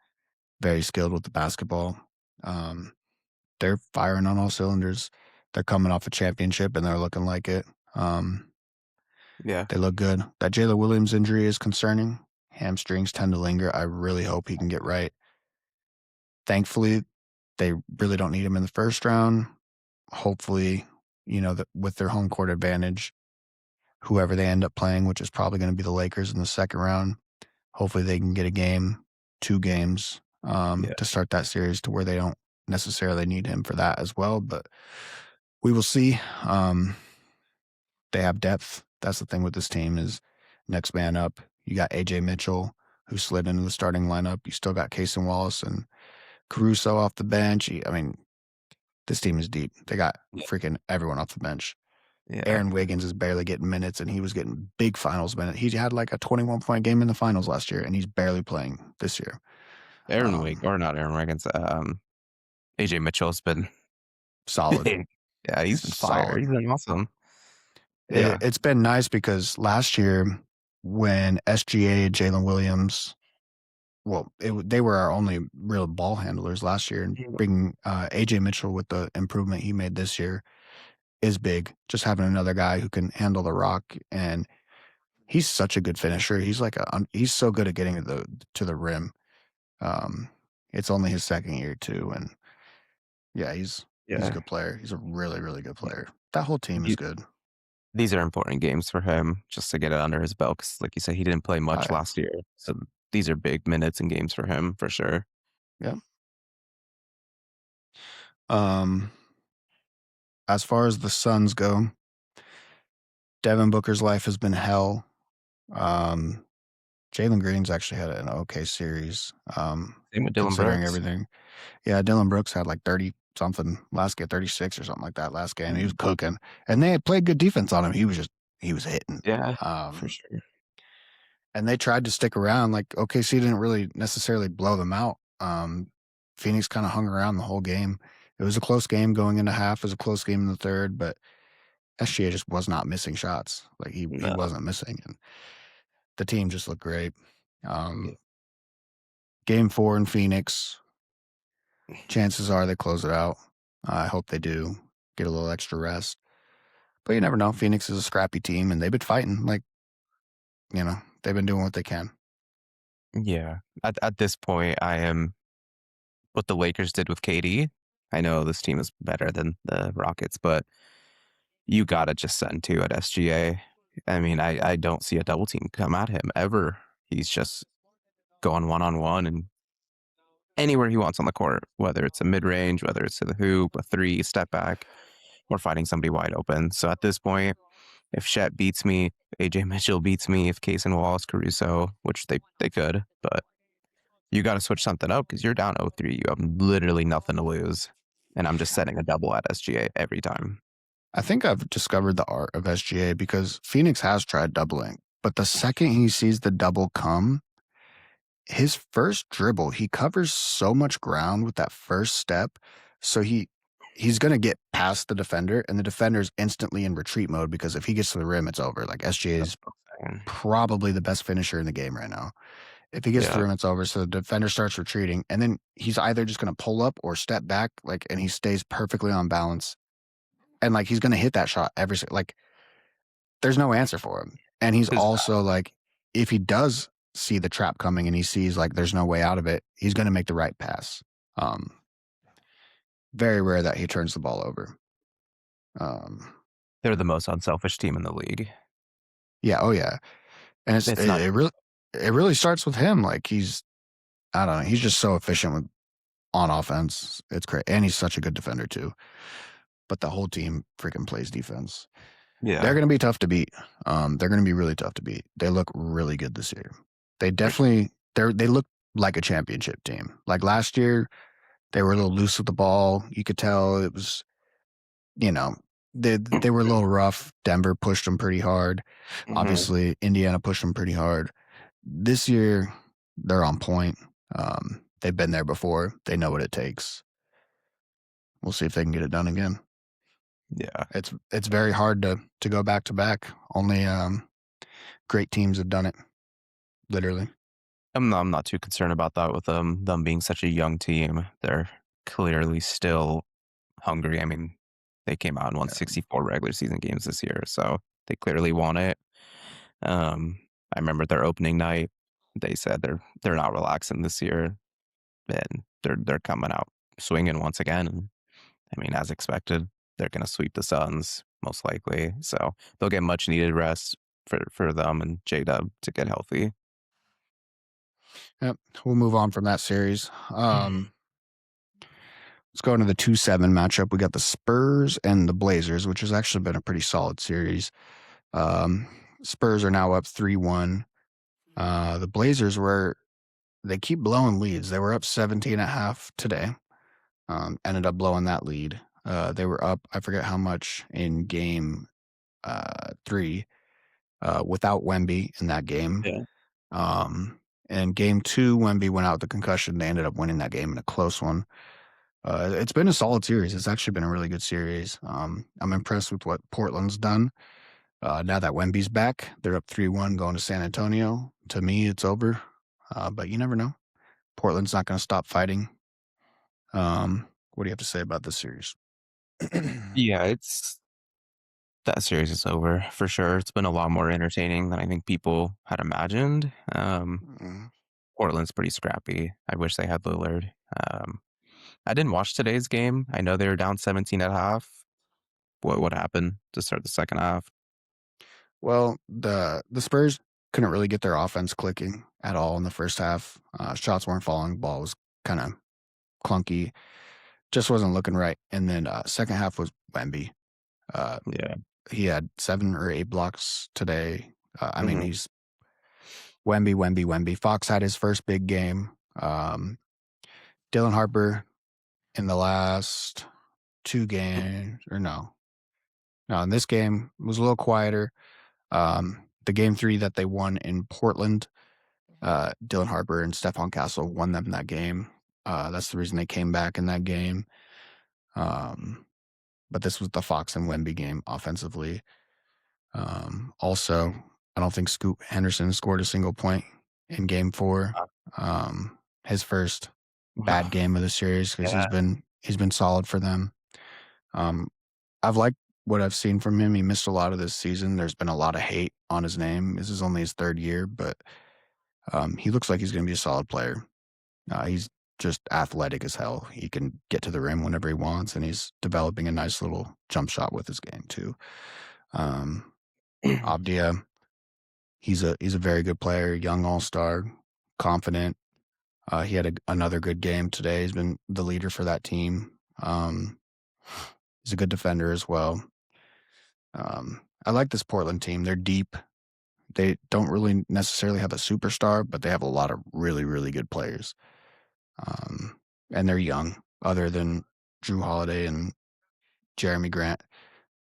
very skilled with the basketball. They're firing on all cylinders. They're coming off a championship and they're looking like it. They look good. That Jalen Williams injury is concerning. Hamstrings tend to linger. I really hope he can get right. Thankfully, they really don't need him in the first round. Hopefully, that with their home court advantage, whoever they end up playing, which is probably going to be the Lakers in the second round, hopefully they can get a game, 2 games Yeah. to start that series to where they don't necessarily need him for that as well. But we will see. They have depth. That's the thing with this team is next man up. You got AJ Mitchell who slid into the starting lineup. You still got Cason Wallace and Caruso off the bench. I mean, this team is deep. They got Yeah. freaking everyone off the bench. Yeah. Aaron Wiggins is barely getting minutes, and he was getting big finals minutes. He had like a 21-point game in the finals last year, and he's barely playing this year. Or not Aaron Wiggins. AJ Mitchell's been Solid, yeah, he's been fire. solid. He's been awesome. Yeah. It's been nice because last year when SGA, Jalen Williams, they were our only real ball handlers last year, and bringing AJ Mitchell with the improvement he made this year is big. Just having another guy who can handle the rock, and he's such a good finisher. He's so good at getting to the rim. It's only his second year too, and yeah, he's a Yeah. good player. He's a really, really good player. That whole team is good. These are important games for him just to get it under his belt. Cause like you said, he didn't play much I last year. So these are big minutes and games for him for sure. Yeah. Um, as far as the Suns go, Devin Booker's life has been hell. Jalen Green's actually had an okay series. Same with Dylan Considering Brooks. everything. Yeah, Dylan Brooks had like 30 something last game, 36 or something like that last game. He was cooking. And they had played good defense on him. He was hitting. Yeah, for sure. And they tried to stick around. Like OKC didn't really necessarily blow them out. Phoenix kind of hung around the whole game. It was a close game going into half. It was a close game in the third, but SGA just was not missing shots. Like he No. wasn't missing, and the team just looked great. Yeah. Game 4 in Phoenix. Chances are they close it out. I hope they do get a little extra rest, but you never know. Phoenix is a scrappy team, and they've been fighting. Like they've been doing what they can. Yeah. At this point, I am what the Lakers did with KD. I know this team is better than the Rockets, but you gotta just send 2 at SGA. I mean, I don't see a double team come at him ever. He's just going one-on-one and anywhere he wants on the court, whether it's a mid-range, whether it's to the hoop, a 3, step back, or finding somebody wide open. So at this point, if Shet beats me, AJ Mitchell beats me, if Cason Wallace, Caruso, which they could, but you got to switch something up because you're down 0-3. You have literally nothing to lose. And I'm just setting a double at SGA every time. I think I've discovered the art of SGA because Phoenix has tried doubling, but the second he sees the double come, his first dribble, he covers so much ground with that first step. So he's going to get past the defender, and the defender's instantly in retreat mode because if he gets to the rim, it's over. Like SGA is probably the best finisher in the game right now. If he gets to the rim, it's over. So the defender starts retreating, and then he's either just going to pull up or step back, and he stays perfectly on balance. And he's going to hit that shot there's no answer for him. And he's also if he does see the trap coming and he sees there's no way out of it, he's going to make the right pass. Very rare that he turns the ball over. They're the most unselfish team in the league. Yeah. Oh yeah. And it really starts with him. He's just so efficient on offense. It's great. And he's such a good defender too. But the whole team freaking plays defense. Yeah. They're going to be tough to beat. They're going to be really tough to beat. They look really good this year. They definitely they look like a championship team. Like last year, they were a little loose with the ball. You could tell it was, they were a little rough. Denver pushed them pretty hard. Mm-hmm. Obviously, Indiana pushed them pretty hard. This year, they're on point. They've been there before. They know what it takes. We'll see if they can get it done again. Yeah, it's very hard to go back to back. Only great teams have done it. Literally. I'm not too concerned about that with them being such a young team. They're clearly still hungry. I mean, they came out and won 64 regular season games this year, so they clearly want it. I remember their opening night. They said they're not relaxing this year, and they're coming out swinging once again. And I mean, as expected, they're going to sweep the Suns most likely. So they'll get much needed rest for them and J-Dub to get healthy. Yep. We'll move on from that series. Let's go into the 2-7 matchup. We got the Spurs and the Blazers, which has actually been a pretty solid series. Um, Spurs are now up 3-1. The Blazers they keep blowing leads. They were up 17 and a half today. Ended up blowing that lead. They were up, I forget how much in game 3 without Wemby in that game. Yeah. And game 2, Wemby went out with the concussion. They ended up winning that game in a close one. It's been a solid series. It's actually been a really good series. I'm impressed with what Portland's done. Now that Wemby's back, they're up 3-1 going to San Antonio. To me, it's over. But you never know. Portland's not going to stop fighting. What do you have to say about this series? Yeah, that series is over for sure. It's been a lot more entertaining than I think people had imagined. Mm. Portland's pretty scrappy. I wish they had Lillard. Um, I didn't watch today's game. I know they were down 17 at half. What happened to start the second half? Well, the Spurs couldn't really get their offense clicking at all in the first half. Shots weren't falling. Ball was kind of clunky. Just wasn't looking right. And then second half was Wemby. Uh, Yeah. he had 7 or 8 blocks today. I mean, Mhm. he's Wemby. Fox had his first big game. Dylan Harper in the last 2 games, or no, in this game was a little quieter. The game 3 that they won in Portland, Dylan Harper and Stephon Castle won them that game. That's the reason they came back in that game. But this was the Fox and Wemby game offensively. Also, I don't think Scoot Henderson scored a single point in game 4. His first bad game of the series because Yeah. he's been solid for them. I've liked what I've seen from him. He missed a lot of this season. There's been a lot of hate on his name. This is only his 3rd year, but he looks like he's going to be a solid player. He's just athletic as hell. He can get to the rim whenever he wants, and he's developing a nice little jump shot with his game too. Abdia, he's a very good player, young all-star, confident. He had another good game today. He's been the leader for that team. He's a good defender as well. I like this Portland team. They're deep. They don't really necessarily have a superstar, but they have a lot of really, really good players. And they're young, other than Drew Holiday and Jeremy Grant,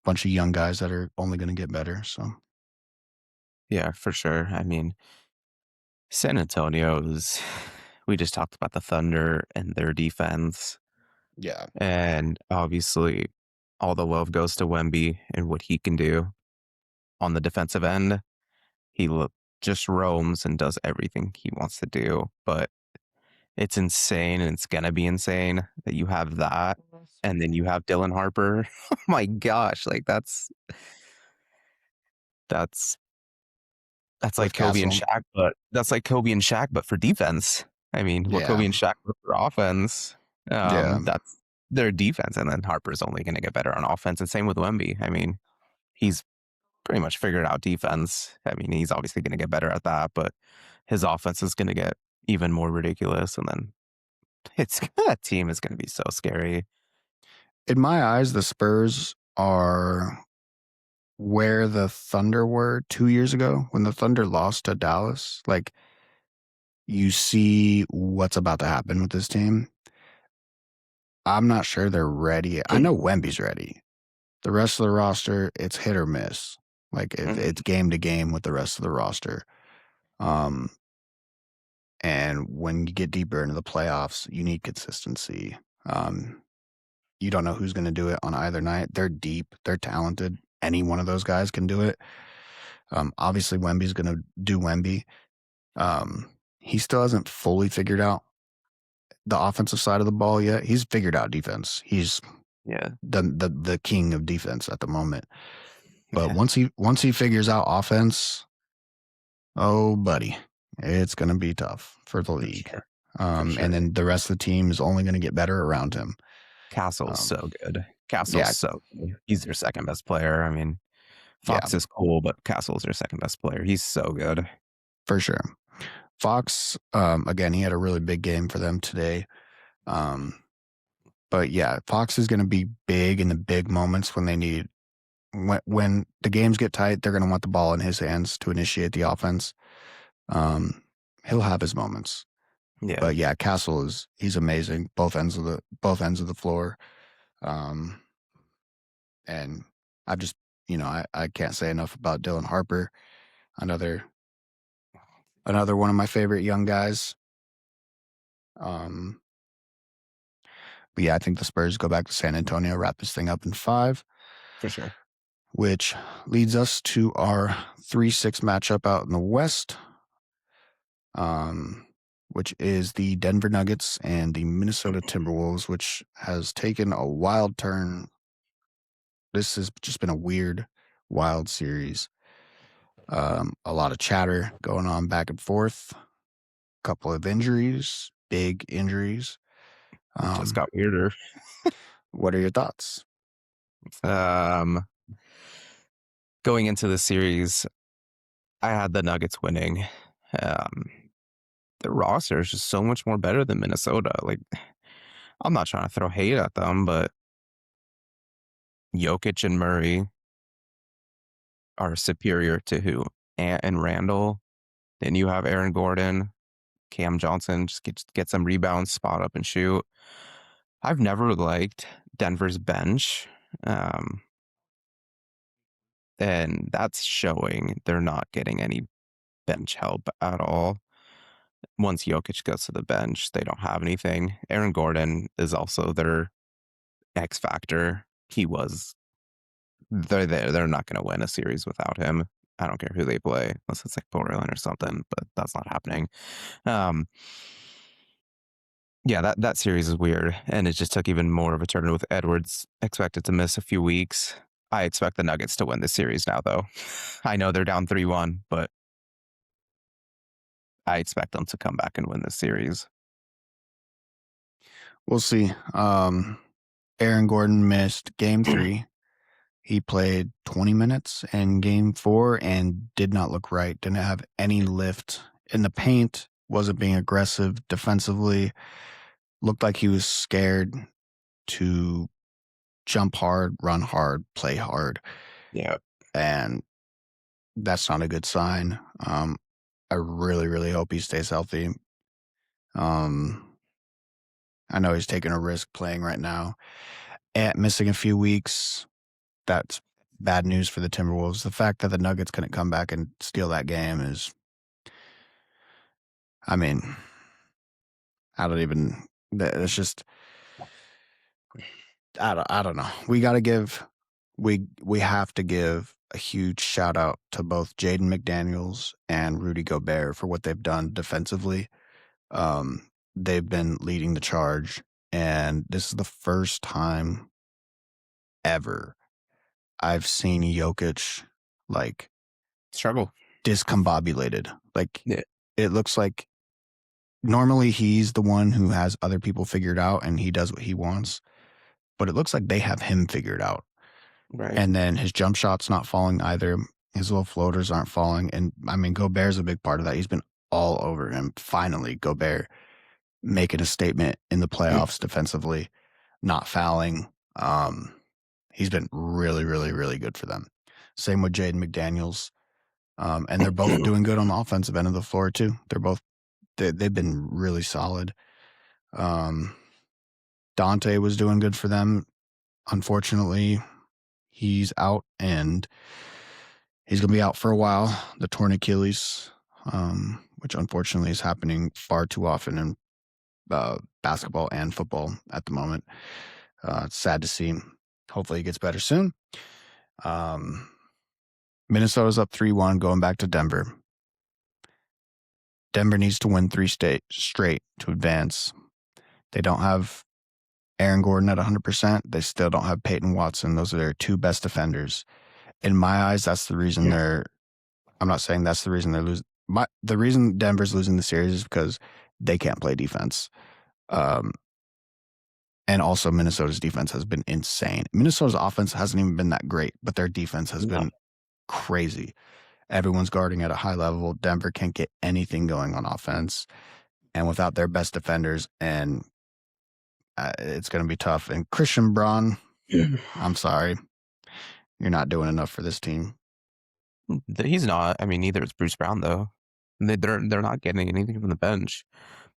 bunch of young guys that are only going to get better. So, Yeah, for sure. I mean, San Antonio's we just talked about the Thunder and their defense, yeah, and obviously all the love goes to Wemby and what he can do on the defensive end. He just roams and does everything he wants to do, but it's insane and it's gonna be insane that you have that and then you have Dylan Harper. Oh my gosh, like that's That's like with Kobe and Castle. Shaq, but that's like Kobe and Shaq, but for defense. I mean, what Yeah, Kobe and Shaq were for offense, yeah. that's their defense, and then Harper's only gonna get better on offense, and same with Wemby. I mean, he's pretty much figured out defense. I mean, he's obviously gonna get better at that, but his offense is gonna get even more ridiculous, and then it's that team is gonna be so scary. In my eyes, the Spurs are where the Thunder were 2 years ago when the Thunder lost to Dallas. Like, you see what's about to happen with this team. I'm not sure they're ready. I know Wemby's ready. The rest of the roster, it's hit or miss. Like, it's Mhm. game to game with the rest of the roster. Um, and when you get deeper into the playoffs, you need consistency. You don't know who's going to do it on either night. They're deep. They're talented. Any one of those guys can do it. Obviously, Wemby's going to do Wemby. He still hasn't fully figured out the offensive side of the ball yet. He's figured out defense. He's Yeah. the king of defense at the moment. But Yeah, once he figures out offense, oh buddy, it's going to be tough for the for league. sure. For sure. And then the rest of the team is only going to get better around him. Castle's Um, so good. Castle's yeah, so good. He's their second best player. I mean, yeah, Fox is cool, but Castle's their second best player. He's so good. for sure. Fox, again, he had a really big game for them today. But yeah, Fox is going to be big in the big moments when they need when the games get tight. They're going to want the ball in his hands to initiate the offense. He'll have his moments. Yeah. But yeah, Castle he's amazing. Both ends of the floor. And I've just I can't say enough about Dylan Harper, another one of my favorite young guys. But yeah, I think the Spurs go back to San Antonio, wrap this thing up in 5. For sure. Which leads us to our 3-6 matchup out in the West, which is the Denver Nuggets and the Minnesota Timberwolves, which has taken a wild turn. This has just been a weird, wild series. A lot of chatter going on back and forth. A couple of injuries, big injuries. Just got weirder. What are your thoughts? Going into the series, I had the Nuggets winning. The roster is just so much more better than Minnesota. Like, I'm not trying to throw hate at them, but Jokic and Murray are superior to who? Ant and Randall. Then you have Aaron Gordon, Cam Johnson, just get some rebounds, spot up and shoot. I've never liked Denver's bench. And that's showing. They're not getting any bench help at all. Once Jokic goes to the bench, they don't have anything. Aaron Gordon is also their X factor. They're not going to win a series without him. I don't care who they play, unless it's like Portland or something, but that's not happening. Yeah, that series is weird, and it just took even more of a turn with Edwards expected to miss a few weeks. I expect the Nuggets to win this series now, though. I know they're down 3-1, but I expect them to come back and win this series. We'll see. Aaron Gordon missed game 3. He played 20 minutes in game 4 and did not look right. Didn't have any lift in the paint. Wasn't being aggressive defensively. Looked like he was scared to jump hard, run hard, play hard. Yeah. And that's not a good sign. I really, really hope he stays healthy. I know he's taking a risk playing right now. And missing a few weeks, that's bad news for the Timberwolves. The fact that the Nuggets couldn't come back and steal that game is, I mean, it's just, I don't know. We have to give a huge shout out to both Jaden McDaniels and Rudy Gobert for what they've done defensively. They've been leading the charge, and this is the first time ever I've seen Jokic like struggle, discombobulated. Like, yeah. It looks like normally he's the one who has other people figured out and he does what he wants, but it looks like they have him figured out. Right. And then his jump shot's not falling either. His little floaters aren't falling. And I mean, Gobert's a big part of that. He's been all over him. Finally, Gobert making a statement in the playoffs defensively, not fouling. He's been really, really, really good for them. Same with Jaden McDaniels. And they're both doing good on the offensive end of the floor too. They've been really solid. Dante was doing good for them. Unfortunately, he's out and he's going to be out for a while. The torn Achilles, which unfortunately is happening far too often in basketball and football at the moment. It's sad to see. Hopefully he gets better soon. Minnesota's up 3-1 going back to Denver. Denver needs to win 3 straight to advance. They don't have Aaron Gordon at 100%. They still don't have Peyton Watson. Those are their 2 best defenders. In my eyes, that's the reason I'm not saying that's the reason they're losing. The reason Denver's losing the series is because they can't play defense. And also Minnesota's defense has been insane. Minnesota's offense hasn't even been that great, but their defense has been crazy. Everyone's guarding at a high level. Denver can't get anything going on offense, and without their best defenders, and it's going to be tough. And Christian Braun, I'm sorry, you're not doing enough for this team. He's not. I mean, neither is Bruce Brown though. They're not getting anything from the bench.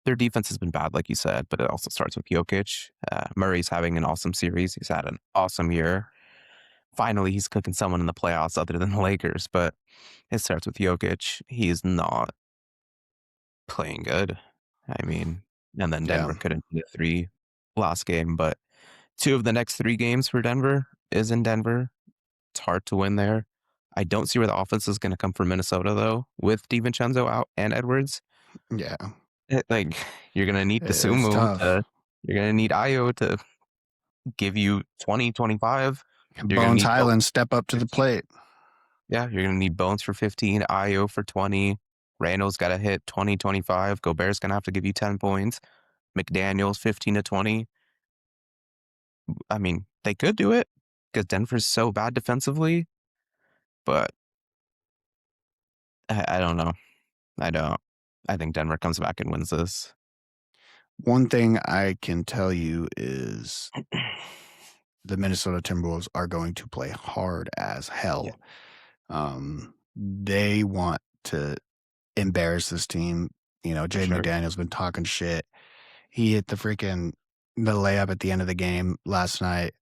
Their defense has been bad, like you said, but it also starts with Jokic. Murray's having an awesome series. He's had an awesome year. Finally, he's cooking someone in the playoffs other than the Lakers, but it starts with Jokic. He is not playing good. I mean, and then Yeah, Denver couldn't hit a three last game, but 2 of the next 3 games for Denver is in Denver. It's hard to win there. I don't see where the offense is going to come from Minnesota though, with DiVincenzo out and Edwards. yeah, Like you're going to need the it's Sumo tough. to, you're going to need Io to give you 20, 25. You're going to Bones need Bones Highland step up to for the 15. plate. Yeah, you're going to need Bones for 15, Io for 20. Randall's got to hit 20, 25. Gobert's going to have to give you 10 points. McDaniels 15 to 20. I mean, they could do it because Denver's so bad defensively, but I don't know. I don't. I think Denver comes back and wins this. One thing I can tell you is the Minnesota Timberwolves are going to play hard as hell. They want to embarrass this team. You know, Jaden Sure. McDaniel's been talking shit. He hit the layup at the end of the game last night.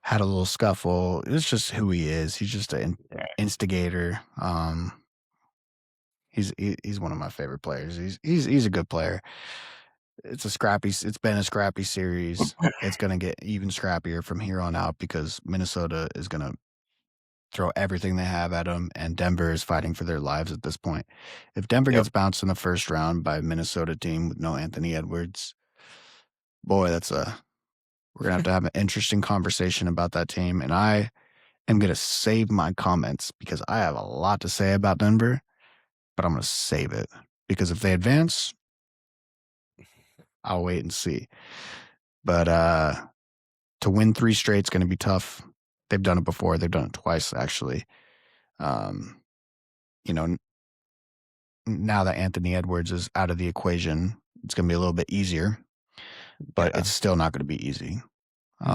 Had a little scuffle. It's just who he is. He's just an instigator. He's one of my favorite players. He's a good player. It's been a scrappy series. It's going to get even scrappier from here on out because Minnesota is going to throw everything they have at them, and Denver is fighting for their lives at this point. If Denver Yep. gets bounced in the first round by a Minnesota team with no Anthony Edwards, boy, we're going to have an interesting conversation about that team. And I am going to save my comments because I have a lot to say about Denver, but I'm going to save it because if they advance, I'll wait and see. But to win 3 straight is going to be tough. They've done it before. They've done it twice, actually. You know, now that Anthony Edwards is out of the equation, it's going to be a little bit easier, but Yeah. it's still not going to be easy.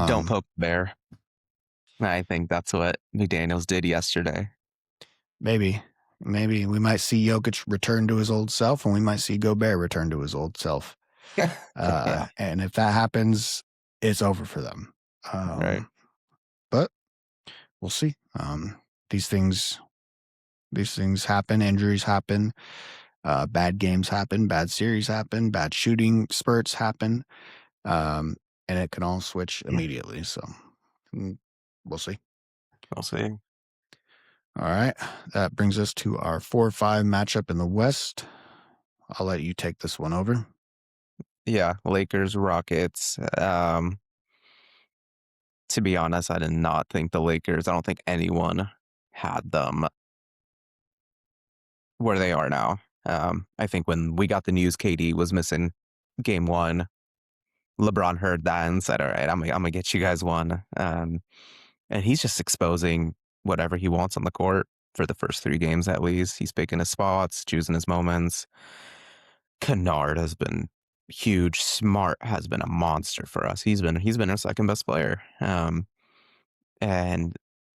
Don't poke the bear. I think that's what McDaniels did yesterday. Maybe we might see Jokic return to his old self, and we might see Gobert return to his old self. Yeah. And if that happens, it's over for them. Right. But we'll see. These things happen. Injuries happen. Bad games happen. Bad series happen. Bad shooting spurts happen. And it can all switch immediately. So we'll see. We'll see. All right. That brings us to our 4-5 matchup in the West. I'll let you take this one over. Yeah, Lakers, Rockets. To be honest, I did not think the Lakers, I don't think anyone had them where they are now. I think when we got the news KD was missing game 1, LeBron heard that and said, all right, I'm gonna get you guys one. And he's just exposing whatever he wants on the court for the first 3 games at least. He's picking his spots, choosing his moments. Kennard has been huge. Smart has been a monster for us. He's been our second best player. And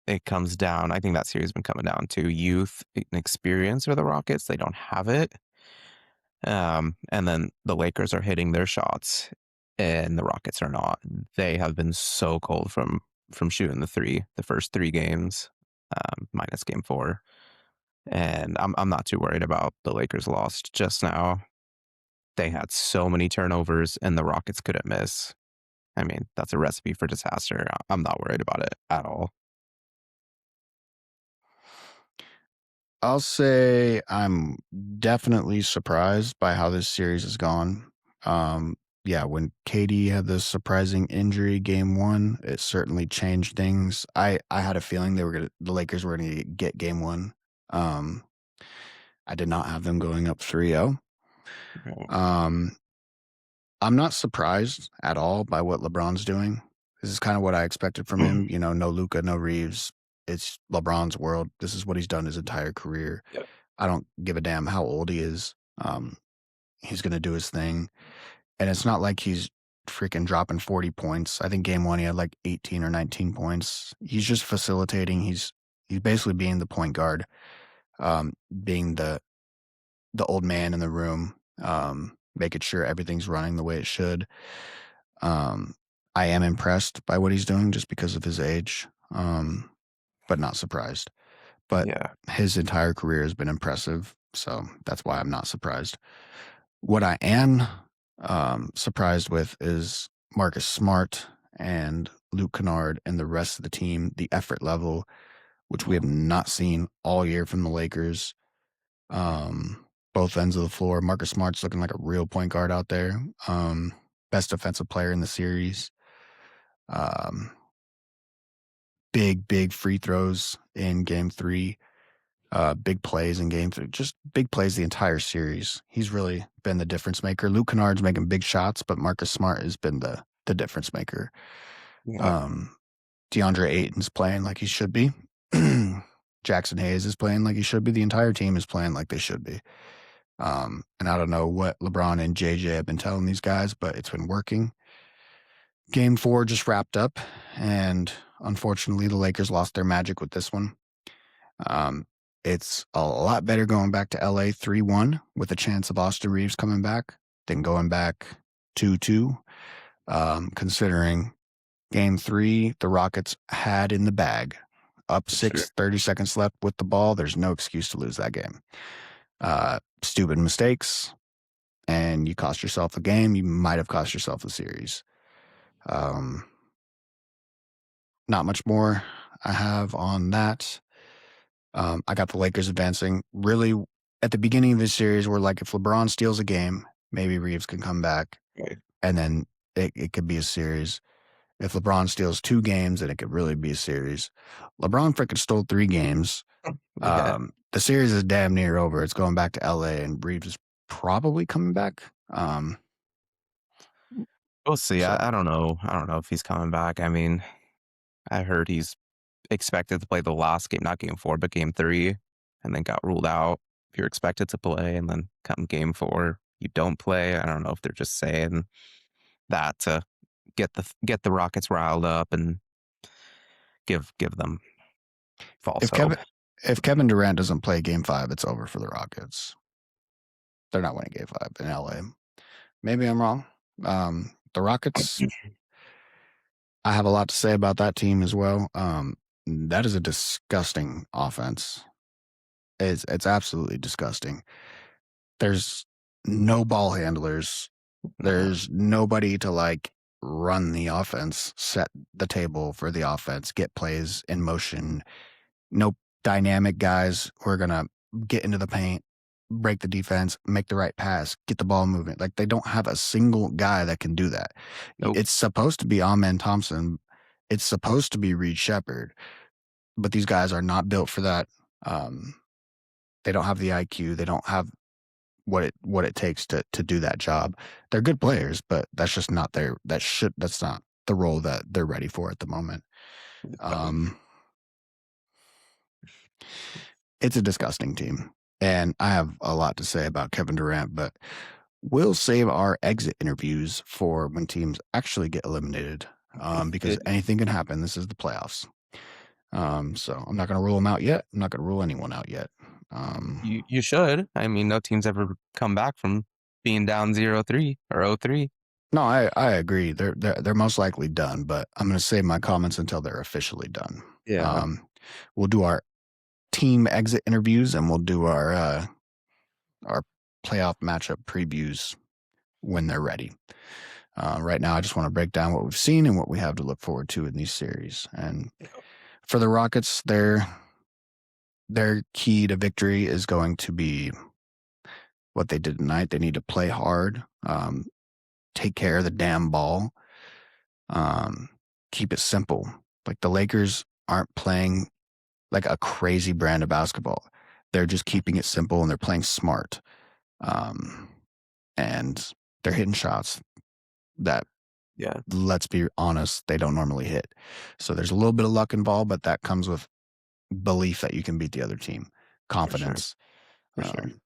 it comes down, I think that series has been coming down to youth and experience for the Rockets. They don't have it. And then the Lakers are hitting their shots and the Rockets are not. They have been so cold from shooting the first 3 games, minus game 4. And I'm not too worried about the Lakers lost just now. They had so many turnovers and the Rockets couldn't miss. I mean, that's a recipe for disaster. I'm not worried about it at all. I'll say I'm definitely surprised by how this series has gone. Yeah, when KD had this surprising injury game 1, it certainly changed things. I had a feeling the Lakers were going to get game 1. I did not have them going up 3-0. I'm not surprised at all by what LeBron's doing. This is kind of what I expected from him. You know, no Luka, no Reeves. it's LeBron's world. This is what he's done his entire career. Yep. I don't give a damn how old he is. He's gonna do his thing, and it's not like he's freaking dropping 40 points. I think game one he had like 18 or 19 points. He's just facilitating. He's basically being the point guard, being the old man in the room, making sure everything's running the way it should. I am impressed by what he's doing just because of his age, but not surprised. But Yeah. his entire career has been impressive, so that's why I'm not surprised. What I am surprised with is Marcus Smart and Luke Kennard and the rest of the team, the effort level, which we have not seen all year from the Lakers. Both ends of the floor. Marcus Smart's looking like a real point guard out there. Best defensive player in the series. Big free throws in game 3. Big plays in game 3. Just big plays the entire series. He's really been the difference maker. Luke Kennard's making big shots, but Marcus Smart has been the difference maker. Yeah. DeAndre Ayton's playing like he should be. Jackson Hayes is playing like he should be. The entire team is playing like they should be. And I don't know what LeBron and JJ have been telling these guys, but it's been working. Game 4 just wrapped up, and unfortunately, the Lakers lost their magic with this one. It's a lot better going back to LA 3-1 with a chance of Austin Reeves coming back than going back 2-2, considering game 3, the Rockets had in the bag. Up 6, Sure. 30 seconds left with the ball. There's no excuse to lose that game. Stupid mistakes, and you cost yourself the game. You might have cost yourself the series. Not much more I have on that. I got the Lakers advancing. Really, at the beginning of this series, we're like, if LeBron steals a game, maybe Reeves can come back, Right. and then it could be a series. If LeBron steals 2 games, then it could really be a series. LeBron freaking stole 3 games. Yeah. The series is damn near over. It's going back to LA, and Reeves is probably coming back. We'll see. So I don't know. I don't know if he's coming back. I mean, I heard he's expected to play the last game, not game 4, but game 3, and then got ruled out. If you're expected to play and then come game 4, you don't play. I don't know if they're just saying that to get the Rockets riled up and give them false if hope. Kevin Durant doesn't play game 5, it's over for the Rockets. They're not winning game 5 in LA. Maybe I'm wrong. The Rockets, I have a lot to say about that team as well. That is a disgusting offense. It's absolutely disgusting. There's no ball handlers. There's nobody to like run the offense, set the table for the offense, get plays in motion. No dynamic guys who are gonna get into the paint, break the defense, make the right pass, get the ball moving. Like they don't have a single guy that can do that. Nope. It's supposed to be Amen Thompson. It's supposed to be Reed Shepherd, but these guys are not built for that. They don't have the IQ. They don't have what it takes to do that job. They're good players, but that's just not that's not the role that they're ready for at the moment. It's a disgusting team, and I have a lot to say about Kevin Durant, but we'll save our exit interviews for when teams actually get eliminated, because anything can happen. This is the playoffs. So I'm not going to rule them out yet. I'm not going to rule anyone out yet. You should. I mean, no team's ever come back from being down 0-3 or 0-3. No, I agree. They're most likely done, but I'm going to save my comments until they're officially done. Yeah. We'll do our team exit interviews, and we'll do our playoff matchup previews when they're ready. Right now, I just want to break down what we've seen and what we have to look forward to in these series. And for the Rockets, their key to victory is going to be what they did tonight. They need to play hard, take care of the damn ball, keep it simple. Like the Lakers aren't playing like a crazy brand of basketball. They're just keeping it simple and they're playing smart. And they're hitting shots that, let's be honest, they don't normally hit. So there's a little bit of luck involved, but that comes with belief that you can beat the other team, For sure. confidence. For sure. Um,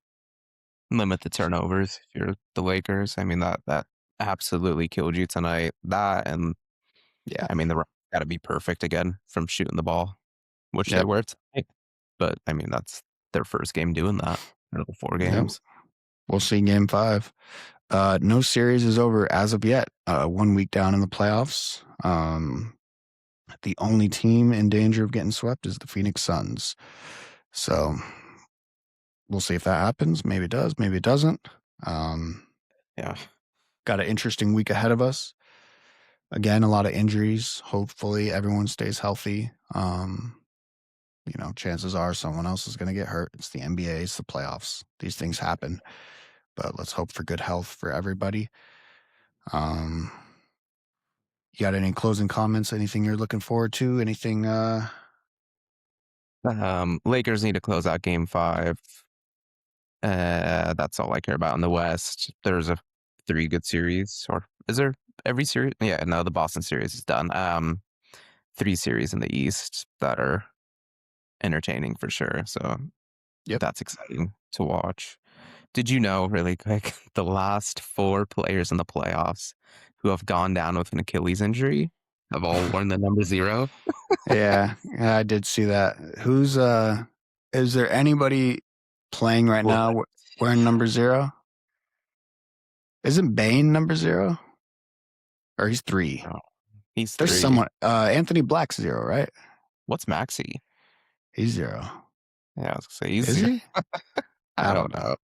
Limit the turnovers if you're the Lakers. I mean, that absolutely killed you tonight. That and yeah. I mean, the Rockets gotta be perfect again from shooting the ball, which they Yep. were tonight. But I mean, that's their first game doing that out of the 4 Yep. games. We'll see game 5. No series is over as of yet. 1 week down in the playoffs. The only team in danger of getting swept is the Phoenix Suns. So we'll see if that happens. Maybe it does. Maybe it doesn't. Yeah. Got an interesting week ahead of us. Again, a lot of injuries. Hopefully everyone stays healthy. Chances are someone else is going to get hurt. It's the NBA, it's the playoffs. These things happen. But let's hope for good health for everybody. You got any closing comments? Anything you're looking forward to? Anything? Lakers need to close out game 5. That's all I care about in the West. There's a 3 good series, or is there every series? Yeah, no, the Boston series is done. 3 series in the East that are entertaining for sure. So Yep. that's exciting to watch. Did you know, really quick, the last 4 players in the playoffs who have gone down with an Achilles injury have all worn the number 0? Yeah, I did see that. Is there anybody playing right Well, now wearing number 0? Isn't Bane number 0? Or he's 3? no, he's There's 3. someone, Anthony Black's 0, right? What's Maxi? He's 0. Yeah, I was gonna say he's Is 0. he? I don't know.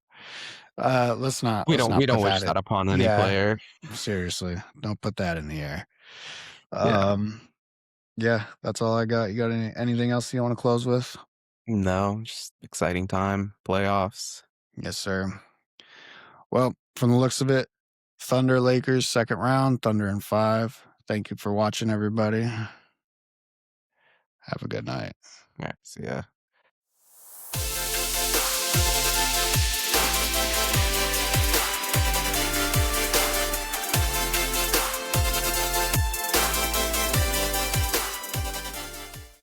Let's not We put don't wish that that in. upon any Yeah, player. seriously. Don't put that in the air. Yeah. Yeah, that's all I got. You got anything else you want to close with? No, just exciting time. Playoffs. Yes, sir. Well, from the looks of it, Thunder Lakers second round, Thunder in 5. Thank you for watching, everybody. Have a good night. Yeah, see ya.